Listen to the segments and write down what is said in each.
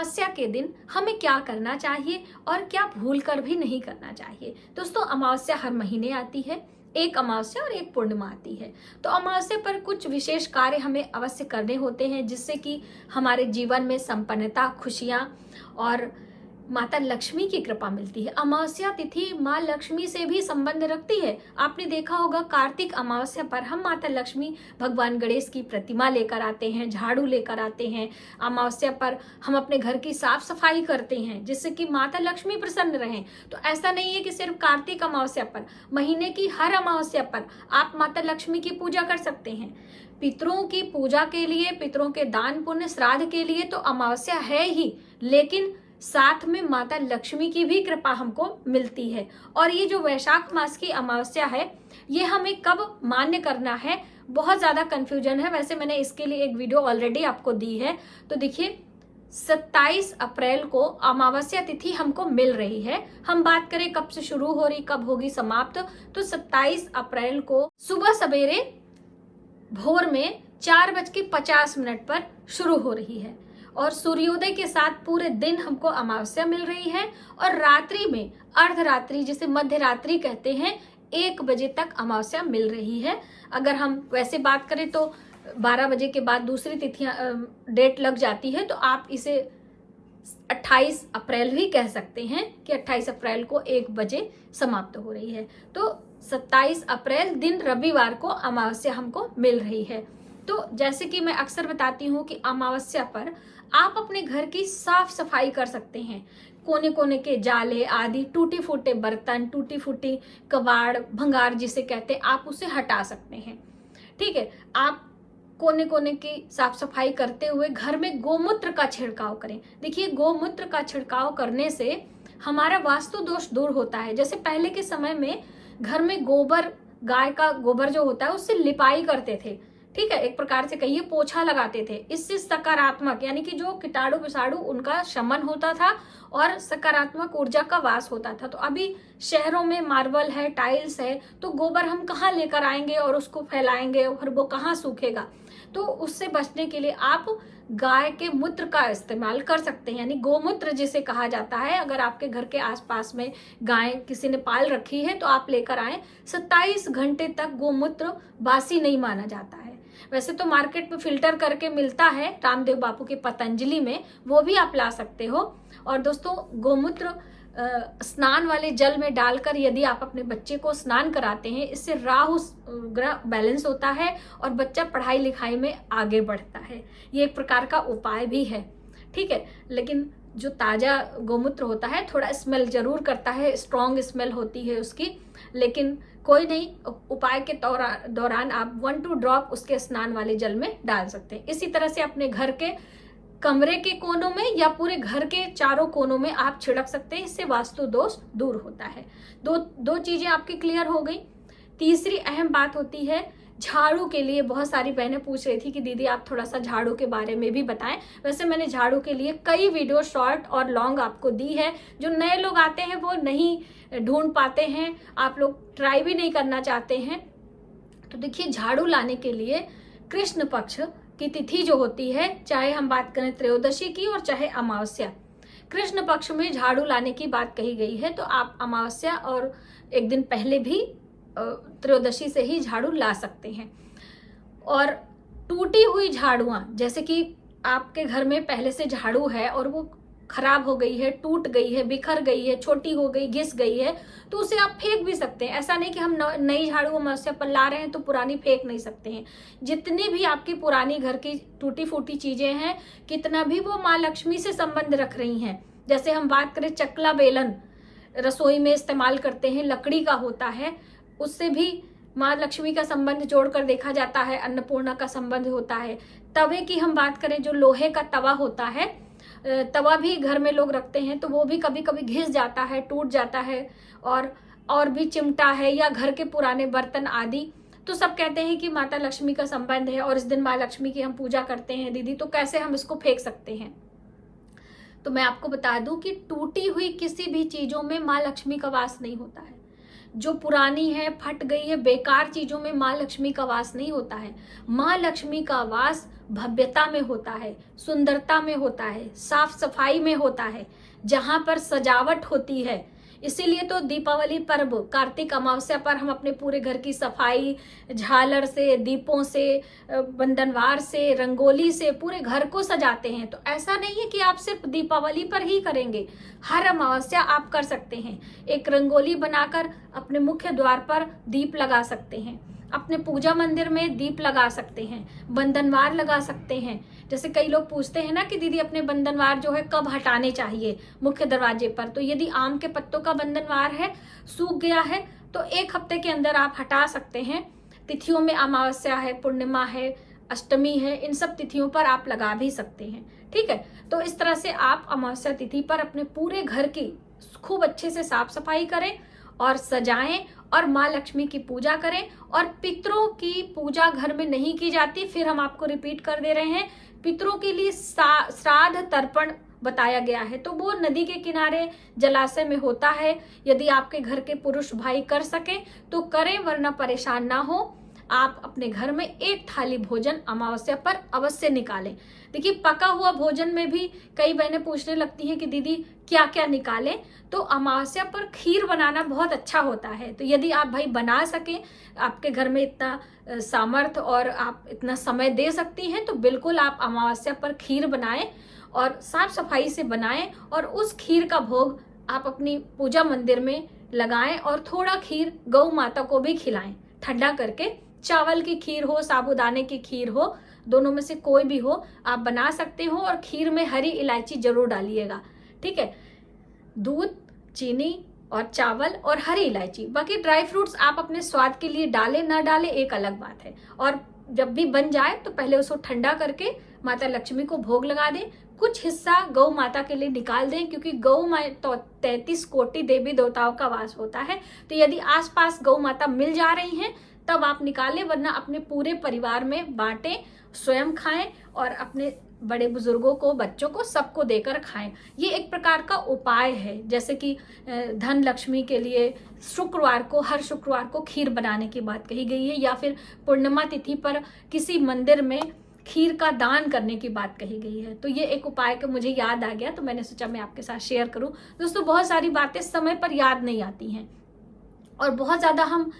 अमावस्या के दिन हमें क्या करना चाहिए और क्या भूल कर भी नहीं करना चाहिए। दोस्तों, अमावस्या हर महीने आती है, एक अमावस्या और एक पूर्णिमा आती है। तो अमावस्या पर कुछ विशेष कार्य हमें अवश्य करने होते हैं, जिससे कि हमारे जीवन में संपन्नता, खुशियां और माता लक्ष्मी की कृपा मिलती है। अमावस्या तिथि माँ लक्ष्मी से भी संबंध रखती है। आपने देखा होगा, कार्तिक अमावस्या पर हम माता लक्ष्मी, भगवान गणेश की प्रतिमा लेकर आते हैं, झाड़ू लेकर आते हैं। अमावस्या पर हम अपने घर की साफ सफाई करते हैं, जिससे कि माता लक्ष्मी प्रसन्न रहें। तो ऐसा नहीं है कि सिर्फ कार्तिक अमावस्या पर, महीने की हर अमावस्या पर आप माता लक्ष्मी की पूजा कर सकते हैं। पितरों की पूजा के लिए, पितरों के दान पुण्य श्राद्ध के लिए तो अमावस्या है ही, लेकिन साथ में माता लक्ष्मी की भी कृपा हमको मिलती है। और ये जो वैशाख मास की अमावस्या है, ये हमें कब मान्य करना है, बहुत ज्यादा कंफ्यूजन है। वैसे मैंने इसके लिए एक वीडियो ऑलरेडी आपको दी है। तो देखिए, 27 अप्रैल को अमावस्या तिथि हमको मिल रही है। हम बात करें कब से शुरू हो रही, कब होगी समाप्त, तो 27 अप्रैल को सुबह सवेरे भोर में 4:50 पर शुरू हो रही है और सूर्योदय के साथ पूरे दिन हमको अमावस्या मिल रही है। और रात्रि में, अर्धरात्रि जिसे मध्य रात्रि कहते हैं, 1 बजे तक अमावस्या मिल रही है। अगर हम वैसे बात करें तो 12 बजे के बाद दूसरी तिथियां डेट लग जाती है, तो आप इसे 28 अप्रैल भी कह सकते हैं कि 28 अप्रैल को 1 बजे समाप्त हो रही है। तो 27 अप्रैल दिन रविवार को अमावस्या हमको मिल रही है। तो जैसे कि मैं अक्सर बताती हूँ कि अमावस्या पर आप अपने घर की साफ सफाई कर सकते हैं। कोने कोने के जाले आदि, टूटी फूटे बर्तन, टूटी फूटी कबाड़, भंगार जिसे कहते हैं, आप उसे हटा सकते हैं। ठीक है, आप कोने कोने की साफ सफाई करते हुए घर में गोमूत्र का छिड़काव करें। देखिए, गोमूत्र का छिड़काव करने से हमारा वास्तु दोष दूर होता है। जैसे पहले के समय में घर में गोबर, गाय का गोबर जो होता है, उससे लिपाई करते थे। ठीक है, एक प्रकार से कहिए पोछा लगाते थे। इससे सकारात्मक, यानी कि जो कीटाणु विषाणु, उनका शमन होता था और सकारात्मक ऊर्जा का वास होता था। तो अभी शहरों में मार्बल है, टाइल्स है, तो गोबर हम कहाँ लेकर आएंगे और उसको फैलाएंगे और वो कहाँ सूखेगा। तो उससे बचने के लिए आप गाय के मूत्र का इस्तेमाल कर सकते हैं, यानी गोमूत्र जिसे कहा जाता है। अगर आपके घर के आसपास में गाय किसी ने पाल रखी है तो आप लेकर आए। 27 घंटे तक गोमूत्र बासी नहीं माना जाता है। वैसे तो मार्केट में फिल्टर करके मिलता है, रामदेव बापू के पतंजलि में, वो भी आप ला सकते हो। और दोस्तों, गोमूत्र स्नान वाले जल में डालकर यदि आप अपने बच्चे को स्नान कराते हैं, इससे राहु ग्रह बैलेंस होता है और बच्चा पढ़ाई लिखाई में आगे बढ़ता है। ये एक प्रकार का उपाय भी है। ठीक है, लेकिन जो ताजा गोमूत्र होता है थोड़ा स्मेल जरूर करता है, स्ट्रॉन्ग स्मेल होती है उसकी, लेकिन कोई नहीं, उपाय के दौरान आप 1-2 ड्रॉप उसके स्नान वाले जल में डाल सकते हैं। इसी तरह से अपने घर के कमरे के कोनों में या पूरे घर के चारों कोनों में आप छिड़क सकते हैं। इससे वास्तु दोष दूर होता है। दो चीजें आपकी क्लियर हो गई। तीसरी अहम बात होती है झाड़ू के लिए। बहुत सारी बहनें पूछ रही थी कि दीदी आप थोड़ा सा झाड़ू के बारे में भी बताएं। वैसे मैंने झाड़ू के लिए कई वीडियो शॉर्ट और लॉन्ग आपको दी है। जो नए लोग आते हैं वो नहीं ढूंढ पाते हैं, आप लोग ट्राई भी नहीं करना चाहते हैं। तो देखिए, झाड़ू लाने के लिए कृष्ण पक्ष की तिथि जो होती है, चाहे हम बात करें त्रयोदशी की और चाहे अमावस्या, कृष्ण पक्ष में झाड़ू लाने की बात कही गई है। तो आप अमावस्या और एक दिन पहले भी त्रयोदशी से ही झाड़ू ला सकते हैं। और टूटी हुई झाड़ुआं, जैसे कि आपके घर में पहले से झाड़ू है और वो खराब हो गई है, टूट गई है, बिखर गई है, छोटी हो गई, घिस गई है, तो उसे आप फेंक भी सकते हैं। ऐसा नहीं कि हम नई झाड़ू अमावस्या पर ला रहे हैं तो पुरानी फेंक नहीं सकते हैं। जितनी भी आपकी पुरानी घर की टूटी फूटी चीजें हैं, कितना भी वो माँ लक्ष्मी से संबंध रख रही हैं, जैसे हम बात करें चकला बेलन रसोई में इस्तेमाल करते हैं, लकड़ी का होता है, उससे भी माँ लक्ष्मी का संबंध जोड़कर देखा जाता है, अन्नपूर्णा का संबंध होता है। तवे की हम बात करें, जो लोहे का तवा होता है, तवा भी घर में लोग रखते हैं, तो वो भी कभी कभी घिस जाता है, टूट जाता है। और भी चिमटा है या घर के पुराने बर्तन आदि, तो सब कहते हैं कि माता लक्ष्मी का संबंध है और इस दिन माँ लक्ष्मी की हम पूजा करते हैं दीदी, तो कैसे हम इसको फेंक सकते हैं। तो मैं आपको बता दूं कि टूटी हुई किसी भी चीजों में माँ लक्ष्मी का वास नहीं होता है। जो पुरानी है, फट गई है, बेकार चीजों में माँ लक्ष्मी का वास नहीं होता है। माँ लक्ष्मी का वास भव्यता में होता है, सुंदरता में होता है, साफ सफाई में होता है, जहां पर सजावट होती है। इसीलिए तो दीपावली पर्व, कार्तिक अमावस्या पर हम अपने पूरे घर की सफाई झालर से, दीपों से, बंधनवार से, रंगोली से पूरे घर को सजाते हैं। तो ऐसा नहीं है कि आप सिर्फ दीपावली पर ही करेंगे, हर अमावस्या आप कर सकते हैं। एक रंगोली बनाकर अपने मुख्य द्वार पर दीप लगा सकते हैं, अपने पूजा मंदिर में दीप लगा सकते हैं, बंधनवार लगा सकते हैं। जैसे कई लोग पूछते हैं ना कि दीदी अपने बंधनवार जो है कब हटाने चाहिए मुख्य दरवाजे पर, तो यदि आम के पत्तों का बंधनवार है, सूख गया है, तो 1 हफ्ते के अंदर आप हटा सकते हैं। तिथियों में अमावस्या है, पूर्णिमा है, अष्टमी है, इन सब तिथियों पर आप लगा भी सकते हैं। ठीक है, तो इस तरह से आप अमावस्या तिथि पर अपने पूरे घर की खूब अच्छे से साफ सफाई करें और सजाएं और माँ लक्ष्मी की पूजा करें। और पितरों की पूजा घर में नहीं की जाती, फिर हम आपको रिपीट कर दे रहे हैं, पितरों के लिए श्राद्ध तर्पण बताया गया है, तो वो नदी के किनारे जलाशय में होता है। यदि आपके घर के पुरुष भाई कर सके तो करें, वरना परेशान ना हो। आप अपने घर में 1 थाली भोजन अमावस्या पर अवश्य निकालें। देखिए, पका हुआ भोजन में भी कई बहनें पूछने लगती हैं कि दीदी क्या क्या निकालें, तो अमावस्या पर खीर बनाना बहुत अच्छा होता है। तो यदि आप भाई बना सके, आपके घर में इतना सामर्थ्य और आप इतना समय दे सकती हैं, तो बिल्कुल आप अमावस्या पर खीर बनाएं और साफ सफाई से बनाएं और उस खीर का भोग आप अपनी पूजा मंदिर में लगाएं और थोड़ा खीर गौ माता को भी खिलाएं ठंडा करके। चावल की खीर हो, साबूदाने की खीर हो, दोनों में से कोई भी हो आप बना सकते हो। और खीर में हरी इलायची जरूर डालिएगा। ठीक है, दूध, चीनी और चावल और हरी इलायची, बाकी ड्राई फ्रूट्स आप अपने स्वाद के लिए डालें ना डालें एक अलग बात है। और जब भी बन जाए तो पहले उसको ठंडा करके माता लक्ष्मी को भोग लगा दें। कुछ हिस्सा गौ माता के लिए निकाल दें, क्योंकि गौ माता 33 कोटि देवी देवताओं का वास होता है। तो यदि आसपास गौ माता मिल जा रही हैं तब आप निकालें, वरना अपने पूरे परिवार में बांटें, स्वयं खाएं और अपने बड़े बुजुर्गों को, बच्चों को, सबको देकर खाएं। ये एक प्रकार का उपाय है। जैसे कि धन लक्ष्मी के लिए शुक्रवार को, हर शुक्रवार को खीर बनाने की बात कही गई है, या फिर पूर्णिमा तिथि पर किसी मंदिर में खीर का दान करने की बात कही गई है। तो ये एक उपाय का मुझे याद आ गया, तो मैंने सोचा मैं आपके साथ शेयर करूं। दोस्तों, बहुत सारी बातें समय पर याद नहीं आती हैं और बहुत ज़्यादा हम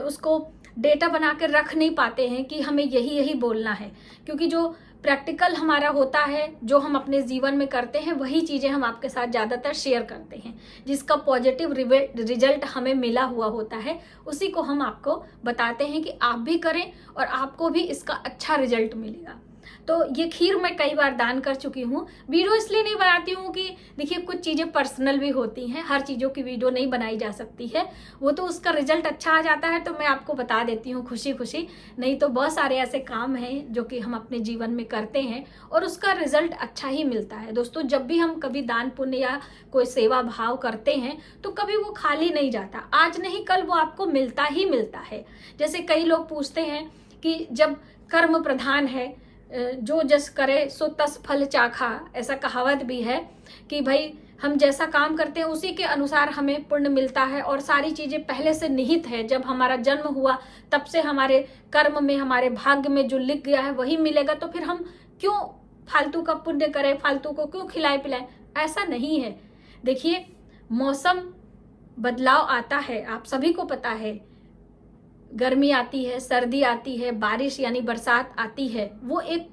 उसको डेटा बना कर रख नहीं पाते हैं कि हमें यही यही बोलना है, क्योंकि जो प्रैक्टिकल हमारा होता है, जो हम अपने जीवन में करते हैं, वही चीज़ें हम आपके साथ ज़्यादातर शेयर करते हैं। जिसका पॉजिटिव रिजल्ट हमें मिला हुआ होता है, उसी को हम आपको बताते हैं कि आप भी करें और आपको भी इसका अच्छा रिजल्ट मिलेगा। तो ये खीर मैं कई बार दान कर चुकी हूँ। वीडियो इसलिए नहीं बनाती हूँ कि देखिए कुछ चीज़ें पर्सनल भी होती हैं, हर चीज़ों की वीडियो नहीं बनाई जा सकती है। वो तो उसका रिजल्ट अच्छा आ जाता है तो मैं आपको बता देती हूँ खुशी खुशी, नहीं तो बहुत सारे ऐसे काम हैं जो कि हम अपने जीवन में करते हैं और उसका रिजल्ट अच्छा ही मिलता है। दोस्तों, जब भी हम कभी दान पुण्य या कोई सेवा भाव करते हैं तो कभी वो खाली नहीं जाता, आज नहीं कल वो आपको मिलता ही मिलता है। जैसे कई लोग पूछते हैं कि जब कर्म प्रधान है, जो जस करे सो तस फल चाखा, ऐसा कहावत भी है कि भाई हम जैसा काम करते हैं उसी के अनुसार हमें पुण्य मिलता है और सारी चीजें पहले से निहित है। जब हमारा जन्म हुआ तब से हमारे कर्म में, हमारे भाग्य में जो लिख गया है वही मिलेगा, तो फिर हम क्यों फालतू का पुण्य करें, फालतू को क्यों खिलाए पिलाएं? ऐसा नहीं है। देखिए, मौसम बदलाव आता है, आप सभी को पता है, गर्मी आती है, सर्दी आती है, बारिश यानी बरसात आती है, वो एक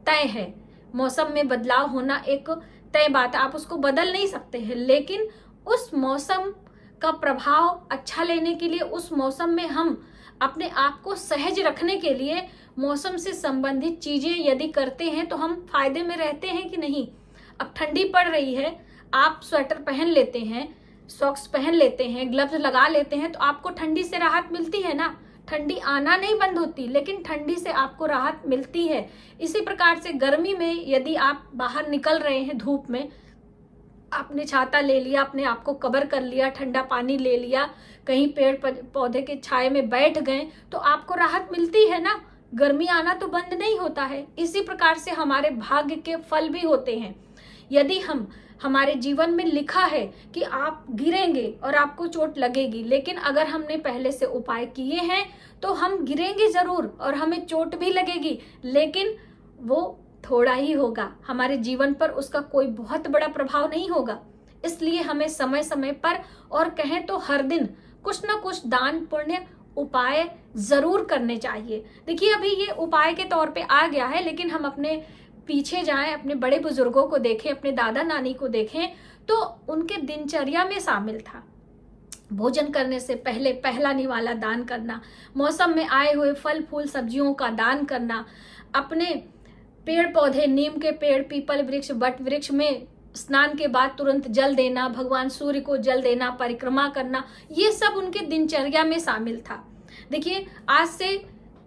तय है। मौसम में बदलाव होना एक तय बात है, आप उसको बदल नहीं सकते हैं। लेकिन उस मौसम का प्रभाव अच्छा लेने के लिए, उस मौसम में हम अपने आप को सहज रखने के लिए मौसम से संबंधित चीजें यदि करते हैं तो हम फायदे में रहते हैं कि नहीं। अब ठंडी पड़ रही है, आप स्वेटर पहन लेते हैं, सॉक्स पहन लेते हैं, ग्लव्स लगा लेते हैं, तो आपको ठंडी से राहत मिलती है ना। ठंडी आना नहीं बंद होती, लेकिन ठंडी से आपको राहत मिलती है। इसी प्रकार से गर्मी में यदि आप बाहर निकल रहे हैं धूप में, आपने छाता ले लिया, अपने आप को कवर कर लिया, ठंडा पानी ले लिया, कहीं पेड़ पौधे के छाए में बैठ गए, तो आपको राहत मिलती है ना। गर्मी आना तो बंद नहीं होता है। इसी प्रकार से हमारे भाग्य के फल भी होते हैं। यदि हमारे जीवन में लिखा है कि आप गिरेंगे और आपको चोट लगेगी, लेकिन अगर हमने पहले से उपाय किए हैं तो हम गिरेंगे जरूर और हमें चोट भी लगेगी, लेकिन वो थोड़ा ही होगा, हमारे जीवन पर उसका कोई बहुत बड़ा प्रभाव नहीं होगा। इसलिए हमें समय समय पर और कहें तो हर दिन कुछ ना कुछ दान पुण्य उपाय जरूर करने चाहिए। देखिए अभी ये उपाय के तौर पे आ गया है, लेकिन हम अपने पीछे जाएं, अपने बड़े बुजुर्गों को देखें, अपने दादा नानी को देखें तो उनके दिनचर्या में शामिल था भोजन करने से पहले पहला निवाला दान करना, मौसम में आए हुए फल फूल सब्जियों का दान करना, अपने पेड़ पौधे, नीम के पेड़, पीपल वृक्ष, बट वृक्ष में स्नान के बाद तुरंत जल देना, भगवान सूर्य को जल देना, परिक्रमा करना, ये सब उनके दिनचर्या में शामिल था। देखिए आज से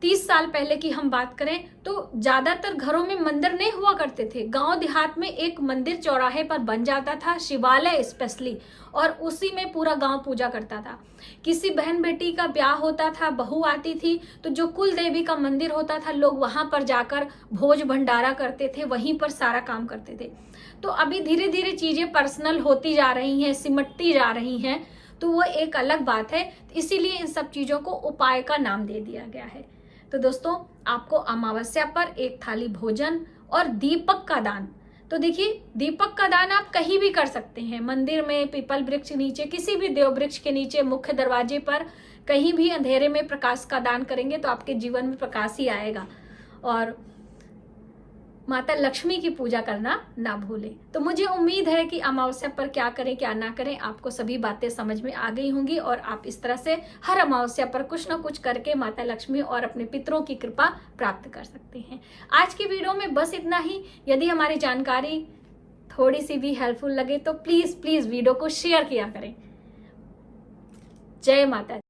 30 साल पहले की हम बात करें तो ज्यादातर घरों में मंदिर नहीं हुआ करते थे। गांव देहात में एक मंदिर चौराहे पर बन जाता था, शिवालय स्पेशली, और उसी में पूरा गांव पूजा करता था। किसी बहन बेटी का ब्याह होता था, बहू आती थी तो जो कुल देवी का मंदिर होता था, लोग वहां पर जाकर भोज भंडारा करते थे, वहीं पर सारा काम करते थे। तो अभी धीरे धीरे चीजें पर्सनल होती जा रही हैं, सिमटती जा रही हैं, तो वो एक अलग बात है। इसीलिए इन सब चीजों को उपाय का नाम दे दिया गया है। तो दोस्तों आपको अमावस्या पर एक थाली भोजन और दीपक का दान, तो देखिए दीपक का दान आप कहीं भी कर सकते हैं, मंदिर में, पीपल वृक्ष नीचे, किसी भी देव वृक्ष के नीचे, मुख्य दरवाजे पर, कहीं भी अंधेरे में प्रकाश का दान करेंगे तो आपके जीवन में प्रकाश ही आएगा। और माता लक्ष्मी की पूजा करना ना भूलें। तो मुझे उम्मीद है कि अमावस्या पर क्या करें क्या ना करें आपको सभी बातें समझ में आ गई होंगी और आप इस तरह से हर अमावस्या पर कुछ ना कुछ करके माता लक्ष्मी और अपने पितरों की कृपा प्राप्त कर सकते हैं। आज की वीडियो में बस इतना ही। यदि हमारी जानकारी थोड़ी सी भी हेल्पफुल लगे तो प्लीज वीडियो को शेयर किया करें। जय माता दी।